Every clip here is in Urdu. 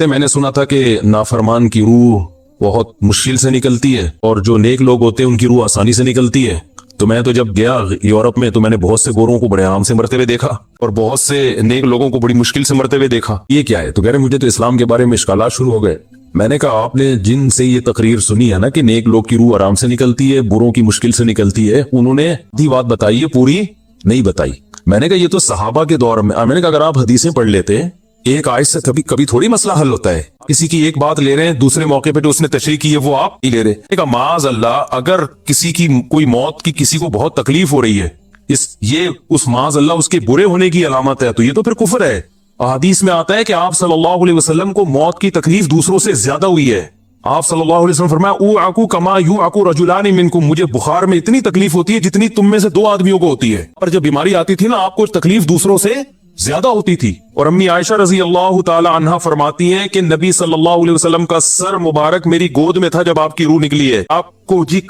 میں نے سنا تھا کہ نافرمان کی روح بہت مشکل سے نکلتی ہے اور جو نیک لوگ ہوتے ہیں ان کی روح آسانی سے نکلتی ہے. تو میں تو جب گیا یورپ میں تو میں نے بہت سے گوروں کو بڑے آرام سے مرتے ہوئے دیکھا اور بہت سے نیک لوگوں کو بڑی مشکل سے مرتے ہوئے دیکھا. یہ کیا ہے؟ تو کہہ رہے مجھے تو اسلام کے بارے میں اشکالات شروع ہو گئے. میں نے کہا آپ نے جن سے یہ تقریر سنی ہے نا کہ نیک لوگ کی روح آرام سے نکلتی ہے، بروں کی مشکل سے نکلتی ہے، انہوں نے آدھی بات بتائی ہے، پوری نہیں بتائی. میں نے کہا یہ تو صحابہ کے دور میں نے کہا اگر آپ حدیثیں پڑھ لیتے ایک آیت سے کبھی تھوڑی مسئلہ حل ہوتا ہے. کسی کی ایک بات لے رہے ہیں، دوسرے موقع پہ جو اس نے تشریح کی ہے وہ آپ نہیں لے رہے. کہ معاذ اللہ اگر کسی کی کوئی موت کی کسی کو بہت تکلیف ہو رہی ہے، اس معاذ اللہ اس کے برے ہونے کی علامت ہے، تو یہ تو پھر کفر ہے. حدیث میں آتا ہے کہ آپ صلی اللہ علیہ وسلم کو موت کی تکلیف دوسروں سے زیادہ ہوئی ہے. آپ صلی اللہ علیہ وسلم فرمایا اوعکو کما یوعکو رجلان منکم، مجھے بخار میں اتنی تکلیف ہوتی ہے جتنی تم میں سے دو آدمیوں کو ہوتی ہے. پر جب بیماری آتی تھی نا آپ کو تکلیف دوسروں سے زیادہ ہوتی تھی. اور امی عائشہ رضی اللہ تعالی عنہا فرماتی ہیں کہ نبی صلی اللہ علیہ وسلم کا سر مبارک میری گود میں تھا جب آپ کی روح نکلی ہے.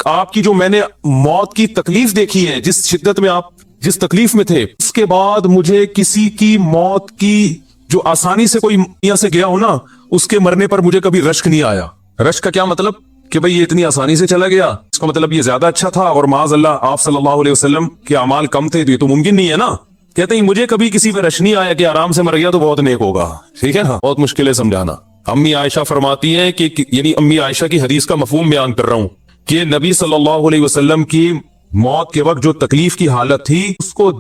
آپ کی جو میں نے موت کی تکلیف دیکھی ہے، جس شدت میں آپ جس تکلیف میں تھے، اس کے بعد مجھے کسی کی موت کی جو آسانی سے کوئی یہاں سے گیا ہو نا، اس کے مرنے پر مجھے کبھی رشک نہیں آیا. رشک کا کیا مطلب؟ کہ بھئی یہ اتنی آسانی سے چلا گیا، اس کا مطلب یہ زیادہ اچھا تھا اور معاذ اللہ آپ صلی اللہ علیہ وسلم کے اعمال کم تھے، تو یہ تو ممکن نہیں ہے نا. کہتے ہیں مجھے کبھی کسی پہ رش نہیں آیا کہ آرام سے مر گیا تو بہت نیک ہوگا. ٹھیک ہے نا، بہت مشکل ہے سمجھانا. امی عائشہ فرماتی ہیں کہ یعنی امی عائشہ کی حدیث کا مفہوم بیان کر رہا ہوں کہ نبی صلی اللہ علیہ وسلم کی موت کے وقت جو تکلیف کی حالت تھی اس کو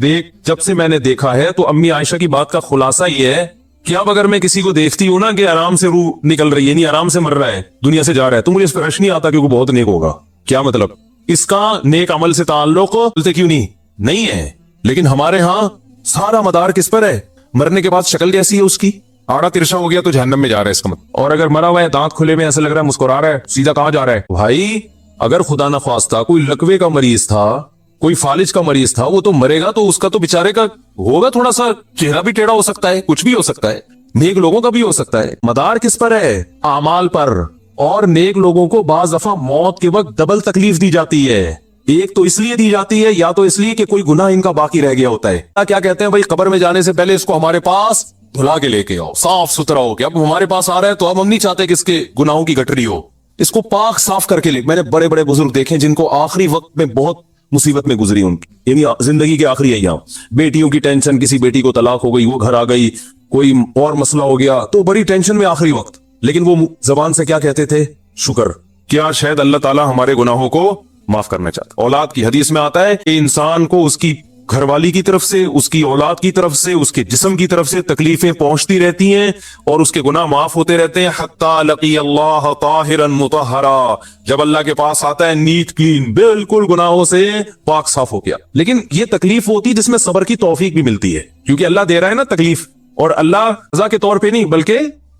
جب سے میں نے دیکھا ہے، تو امی عائشہ کی بات کا خلاصہ یہ ہے کہ اب اگر میں کسی کو دیکھتی ہوں نا کہ آرام سے روح نکل رہی ہے، یعنی آرام سے مر رہا ہے، دنیا سے جا رہا ہے، تو مجھے اس پہ رش نہیں آتا کیونکہ بہت نیک ہوگا. کیا مطلب؟ اس کا نیک عمل سے تعلق کیوں نہیں ہے. لیکن ہمارے ہاں سارا مدار کس پر ہے؟ مرنے کے بعد شکل کیسی ہے اس کی؟ آڑا ترشا ہو گیا تو جہنم میں جا رہا ہے اس کا مطلب. اور اگر مرا ہوا ہے، دانت کھلے میں، ایسا لگ رہا ہے مسکرا رہا ہے، سیدھا کہاں جا رہا ہے؟ بھائی اگر خدا نخواستہ کوئی لکوے کا مریض تھا، کوئی فالج کا مریض تھا، وہ تو مرے گا تو اس کا تو بیچارے کا ہوگا تھوڑا سا چہرہ بھی ٹیڑھا ہو سکتا ہے، کچھ بھی ہو سکتا ہے. نیک لوگوں کا بھی ہو سکتا ہے. مدار کس پر ہے؟ اعمال پر. اور نیک لوگوں کو بعض دفعہ موت کے وقت ڈبل تکلیف دی جاتی ہے. ایک تو اس لیے دی جاتی ہے، یا تو اس لیے کہ کوئی گناہ ان کا باقی رہ گیا ہوتا ہے. کیا کہتے ہیں بھائی قبر میں جانے سے پہلے اس کو ہمارے پاس دھلا کے لے کے آؤ، صاف ستھرا ہو کے. اب ہمارے پاس آ رہا ہے تو اب ہم نہیں چاہتے کہ اس کے گناہوں کی گٹری ہو، اس کو پاک صاف کر کے لے. میں نے بڑے بڑے بزرگ دیکھے جن کو آخری وقت میں بہت مصیبت میں گزری ان کی، یعنی زندگی کے آخری ایام، بیٹیوں کی ٹینشن، کسی بیٹی کو طلاق ہو گئی، وہ گھر آ گئی، کوئی اور مسئلہ ہو گیا تو بڑی ٹینشن میں آخری وقت. لیکن وہ زبان سے کیا کہتے تھے؟ شکر. کیا شاید اللہ تعالی ہمارے گناہوں کو معاف کرنا چاہتا. اولاد کی حدیث میں آتا ہے کہ انسان کو اس کی گھر والی کی طرف سے، اس کی اولاد کی طرف سے، اس کے جسم کی طرف سے تکلیفیں پہنچتی رہتی ہیں اور اس کے گناہ معاف ہوتے رہتے ہیں حتی لقی اللہ طاہرا مطہرا، جب اللہ کے پاس آتا ہے نیٹ کلین، بالکل گناہوں سے پاک صاف ہو گیا. لیکن یہ تکلیف ہوتی جس میں صبر کی توفیق بھی ملتی ہے، کیونکہ اللہ دے رہا ہے نا تکلیف، اور اللہ سزا کے طور پہ نہیں بلکہ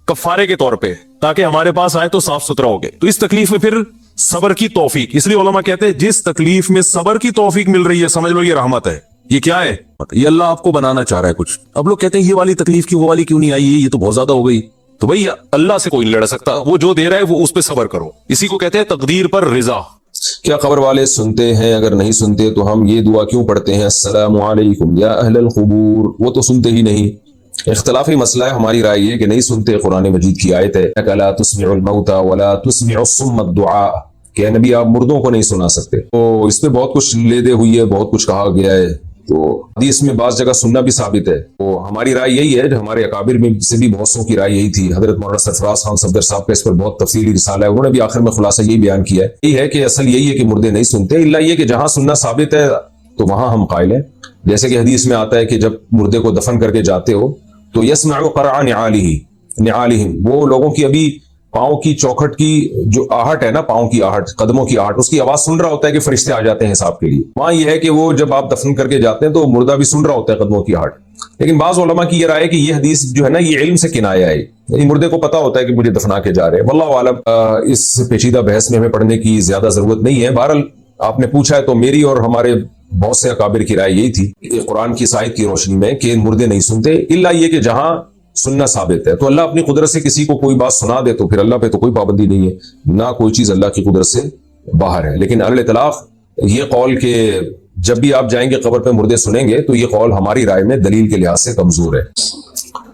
کفارے کے طور پہ، تاکہ ہمارے پاس آئے تو صاف ستھرا ہو گئے. تو اس تکلیف میں پھر صبر کی توفیق، اس لیے علماء کہتے ہیں جس تکلیف میں صبر کی توفیق مل رہی ہے سمجھ لو یہ رحمت ہے. یہ کیا ہے؟ یہ اللہ آپ کو بنانا چاہ رہا ہے کچھ. اب لوگ کہتے ہیں یہ والی تکلیف کی، وہ والی کیوں نہیں آئی، یہ تو بہت زیادہ ہو گئی. تو بھئی اللہ سے کوئی نہیں لڑ سکتا، وہ جو دے رہا ہے وہ اس پہ صبر کرو. اسی کو کہتے ہیں تقدیر پر رضا. کیا قبر والے سنتے ہیں؟ اگر نہیں سنتے تو ہم یہ دعا کیوں پڑھتے ہیں، السلام علیکم یا اہل القبور؟ وہ تو سنتے ہی نہیں. اختلافی مسئلہ ہے. ہماری رائے یہ کہ نہیں سنتے. قرآن مجید کی آیت ہے لا تسمع الموتى ولا تسمع الصم الدعاء، کہ نبی آپ مردوں کو نہیں سنا سکتے. تو اس میں بہت کچھ لے دے ہوئی ہے، بہت کچھ کہا گیا ہے. تو حدیث میں بعض جگہ سننا بھی ثابت ہے. تو ہماری رائے یہی ہے، جو ہمارے اکابر میں سے بھی بہت سو کی رائے یہی تھی. حضرت مولانا سرفراز خان صفدر صاحب کا اس پر بہت تفصیلی رسالہ ہے، انہوں نے بھی آخر میں خلاصہ یہی بیان کیا ہے. یہی ہے کہ اصل یہی ہے کہ مردے نہیں سنتے، الا یہ کہ جہاں سننا ثابت ہے تو وہاں ہم قائل ہیں. جیسے کہ حدیث میں آتا ہے کہ جب مردے کو دفن کر کے جاتے ہو تو یسمع قرع نعالہم، وہ لوگوں کی ابھی پاؤں کی چوکھٹ کی جو آہٹ ہے نا، پاؤں کی آہٹ، قدموں کی آہٹ، اس کی آواز سن رہا ہوتا ہے کہ فرشتے آ جاتے ہیں حساب کے لیے. وہاں یہ ہے کہ وہ جب آپ دفن کر کے جاتے ہیں تو مردہ بھی سن رہا ہوتا ہے قدموں کی آہٹ. لیکن بعض علماء کی یہ رائے ہے کہ یہ حدیث جو ہے نا یہ علم سے کنایا ہے، یعنی مردے کو پتا ہوتا ہے کہ مجھے دفنا کے جا رہے ہیں. واللہ اعلم، اس پیچیدہ بحث میں ہمیں پڑھنے کی زیادہ ضرورت نہیں ہے. بہرحال آپ نے پوچھا ہے تو میری اور ہمارے بہت سے اکابر کی رائے یہی تھی کہ قرآن کی آیت کی روشنی میں کہ مردے نہیں سنتے، الا یہ کہ جہاں سننا ثابت ہے. تو اللہ اپنی قدرت سے کسی کو کوئی بات سنا دے تو پھر اللہ پہ تو کوئی پابندی نہیں ہے، نہ کوئی چیز اللہ کی قدرت سے باہر ہے. لیکن اہل اطلاق یہ قول کہ جب بھی آپ جائیں گے قبر پہ مردے سنیں گے، تو یہ قول ہماری رائے میں دلیل کے لحاظ سے کمزور ہے.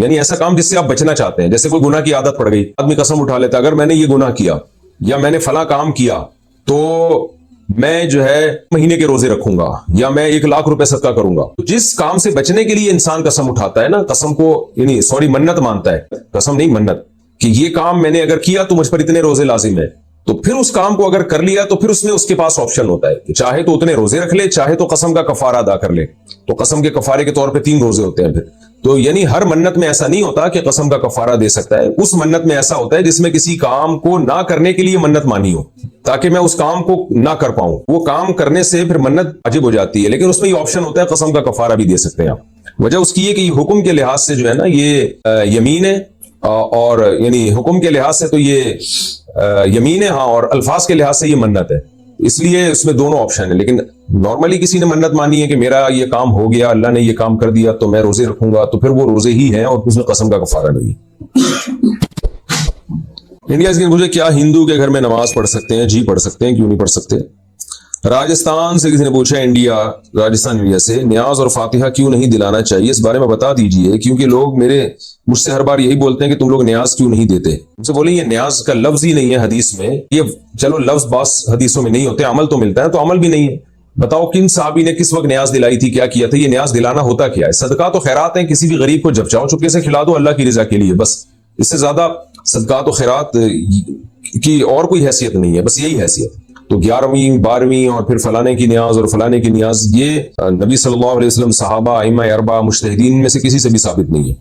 یعنی ایسا کام جس سے آپ بچنا چاہتے ہیں. جیسے کوئی گناہ کی عادت پڑ گئی, آدمی قسم اٹھا لیتا ہے اگر میں نے یہ گناہ کیا یا میں نے فلاں کام کیا تو میں جو ہے مہینے کے روزے رکھوں گا یا میں 1,00,000 روپے صدقہ کروں گا. جس کام سے بچنے کے لیے انسان قسم اٹھاتا ہے نا, قسم کو یعنی سوری منت مانتا ہے, قسم نہیں منت, کہ یہ کام میں نے اگر کیا تو مجھ پر اتنے روزے لازم ہے, تو پھر اس کام کو اگر کر لیا تو پھر اس میں اس کے پاس آپشن ہوتا ہے کہ چاہے تو اتنے روزے رکھ لے, چاہے تو قسم کا کفارہ ادا کر لے. تو قسم کے کفارے کے طور پہ 3 روزے ہوتے ہیں. پھر تو یعنی ہر منت میں ایسا نہیں ہوتا کہ قسم کا کفارہ دے سکتا ہے. اس منت میں ایسا ہوتا ہے جس میں کسی کام کو نہ کرنے کے لیے منت مانی ہو تاکہ میں اس کام کو نہ کر پاؤں. وہ کام کرنے سے پھر منت واجب ہو جاتی ہے, لیکن اس میں یہ آپشن ہوتا ہے قسم کا کفارہ بھی دے سکتے ہیں آپ. وجہ اس کی ہے کہ یہ حکم کے لحاظ سے جو ہے نا یہ یمین ہے, اور یعنی حکم کے لحاظ سے تو یہ یمین ہے, ہاں, اور الفاظ کے لحاظ سے یہ منت ہے. اس لیے اس میں دونوں آپشن ہیں. لیکن نارملی کسی نے منت مانی ہے کہ میرا یہ کام ہو گیا, اللہ نے یہ کام کر دیا تو میں روزے رکھوں گا, تو پھر وہ روزے ہی ہیں اور اس میں قسم کا کفارہ نہیں ہے. انڈیا سے مجھے کیا ہندو کے گھر میں نماز پڑھ سکتے ہیں؟ جی پڑھ سکتے ہیں, کیوں نہیں پڑھ سکتے. راجستھان سے کسی نے پوچھا, راجستھان انڈیا سے, نیاز اور فاتحہ کیوں نہیں دلانا چاہیے, اس بارے میں بتا دیجئے, کیونکہ لوگ مجھ سے ہر بار یہی بولتے ہیں کہ تم لوگ نیاز کیوں نہیں دیتے. ان سے بولیں یہ نیاز کا لفظ ہی نہیں ہے حدیث میں. یہ چلو لفظ بعض حدیثوں میں نہیں ہوتے, عمل تو ملتا ہے, تو عمل بھی نہیں ہے. بتاؤ کن صحابی نے کس وقت نیاز دلائی تھی, کیا کیا تھا. یہ نیاز دلانا ہوتا کیا ہے؟ صدقات و خیرات ہیں, کسی بھی غریب کو جب چاہو چپکے سے کھلا دو اللہ کی رضا کے لیے, بس. اس سے زیادہ صدقات و خیرات کی اور کوئی حیثیت نہیں ہے, بس یہی حیثیت. تو 11ویں 12ویں اور پھر فلانے کی نیاز اور فلانے کی نیاز, یہ نبی صلی اللہ علیہ وسلم, صحابہ, ائمہ اربعہ, مجتہدین میں سے کسی سے بھی ثابت نہیں ہے.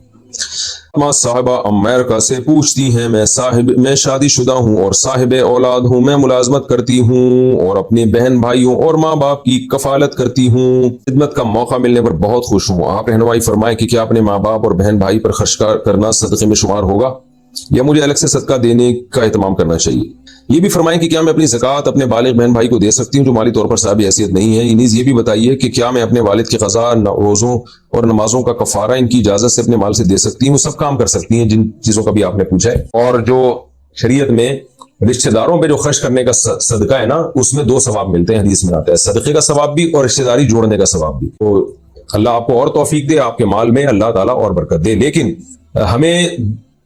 صاحبہ امریکہ سے پوچھتی ہیں, میں شادی شدہ ہوں اور صاحب اولاد ہوں, میں ملازمت کرتی ہوں اور اپنے بہن بھائیوں اور ماں باپ کی کفالت کرتی ہوں. خدمت کا موقع ملنے پر بہت خوش ہوں. آپ رہنمائی فرمائیں کہ کیا اپنے ماں باپ اور بہن بھائی پر خرچ کرنا صدقے میں شمار ہوگا یا مجھے الگ سے صدقہ دینے کا اہتمام کرنا چاہیے. یہ بھی فرمائیں کہ کیا میں اپنی زکوٰۃ اپنے بالغ بہن بھائی کو دے سکتی ہوں جو مالی طور پر صاحب حیثیت نہیں ہے. نیز یہ بھی بتائیے کہ کیا میں اپنے والد کے قضاء, روزوں اور نمازوں کا کفارہ ان کی اجازت سے اپنے مال سے دے سکتی ہوں. وہ سب کام کر سکتی ہیں جن چیزوں کا بھی آپ نے پوچھا ہے. اور جو شریعت میں رشتہ داروں پہ جو خرچ کرنے کا صدقہ ہے نا, اس میں 2 ثواب ملتے ہیں. حدیث میں آتا ہے صدقے کا ثواب بھی اور رشتہ داری جوڑنے کا ثواب بھی. تو اللہ آپ کو اور توفیق دے, آپ کے مال میں اللہ تعالیٰ اور برکت دے. لیکن ہمیں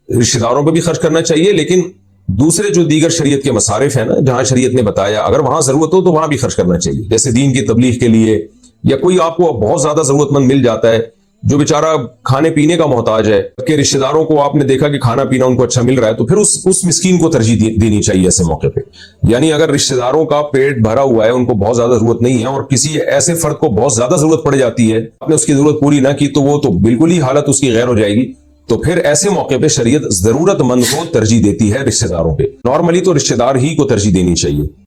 رشتہ داروں پہ بھی خرچ کرنا چاہیے, لیکن دوسرے جو دیگر شریعت کے مصارف ہیں نا, جہاں شریعت نے بتایا اگر وہاں ضرورت ہو تو وہاں بھی خرچ کرنا چاہیے. جیسے دین کی تبلیغ کے لیے, یا کوئی آپ کو بہت زیادہ ضرورت مند مل جاتا ہے جو بیچارہ کھانے پینے کا محتاج ہے, کہ رشتہ داروں کو آپ نے دیکھا کہ کھانا پینا ان کو اچھا مل رہا ہے, تو پھر اس مسکین کو ترجیح دینی چاہیے ایسے موقع پہ. یعنی اگر رشتہ داروں کا پیٹ بھرا ہوا ہے, ان کو بہت زیادہ ضرورت نہیں ہے, اور کسی ایسے فرد کو بہت زیادہ ضرورت پڑ جاتی ہے, آپ نے اس کی ضرورت پوری نہ کی, تو وہ تو بالکل ہی حالت اس کی غیر ہو جائے گی. تو پھر ایسے موقع پہ شریعت ضرورت مند کو ترجیح دیتی ہے رشتہ داروں پہ. نارملی تو رشتہ دار ہی کو ترجیح دینی چاہیے.